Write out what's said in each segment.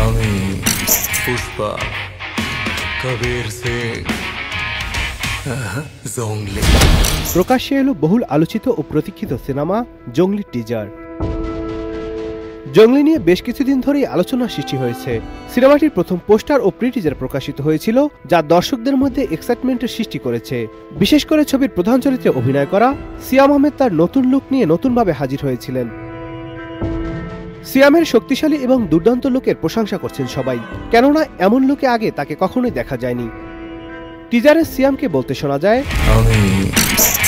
আমি পুষ্পা কবির সিং জংলি। প্রকাশ্যে এলো বহুল আলোচিত ও প্রতীক্ষিত সিনেমা জংলি টিজার। জংলি নিয়ে বেশ কিছুদিন ধরেই আলোচনার সৃষ্টি হয়েছে। সিনেমাটির প্রথম পোস্টার ও প্রি টিজার প্রকাশিত হয়েছিল, যা দর্শকদের মধ্যে এক্সাইটমেন্টের সৃষ্টি করেছে। বিশেষ করে ছবির প্রধান চরিত্রে অভিনয় করা সিয়াম আহমেদ তার নতুন লুক নিয়ে নতুনভাবে হাজির হয়েছিলেন। সিয়ামের শক্তিশালী এবং দুর্দান্ত লুকের প্রশংসা করছেন সবাই, কেননা এমন লুকে আগে তাকে কখনোই দেখা যায়নি। টিজারে সিয়ামকে বলতে শোনা যায়, আমি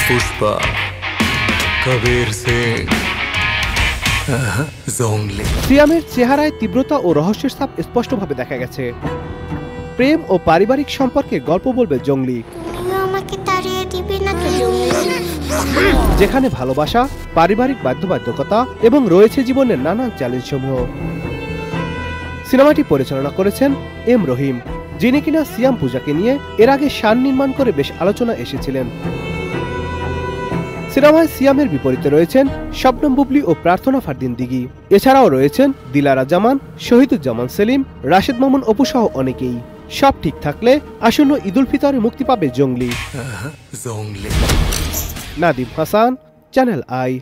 পুষ্পা কবির সিং জংলি। সিয়ামের চেহারায় তীব্রতা ও রহস্যের ছাপ স্পষ্টভাবে দেখা গেছে। প্রেম ও পারিবারিক সম্পর্কে গল্প বলবে জংলি, যেখানে ভালোবাসা, পারিবারিক বাধ্যবাধকতা এবং রয়েছে জীবনের নানান চ্যালেঞ্জ সমূহ। সিনেমাটি পরিচালনা করেছেন এম রহিম, যিনি কিনা সিয়াম পূজাকে নিয়ে এর আগে শান নির্মাণ করে বেশ আলোচনা এসেছিলেন। সিনেমায় সিয়ামের বিপরীতে রয়েছেন শবনম বুবলি ও প্রার্থনা ফারদিন দিঘি। এছাড়াও রয়েছেন দিলারা জামান, শহীদুজ্জামান সেলিম, রাশেদ মামুন অপু সহ অনেকেই। সব ঠিক থাকলে আসন্ন ঈদুল ফিতরে মুক্তি পাবে জংলি। Nadim Hasan, Channel I.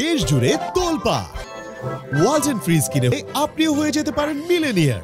দেশ জুড়ে তোলপাড় ওয়ালটন ফ্রিজ কিনে আপনিও হয়ে যেতে পারেন মিলেনিয়ার।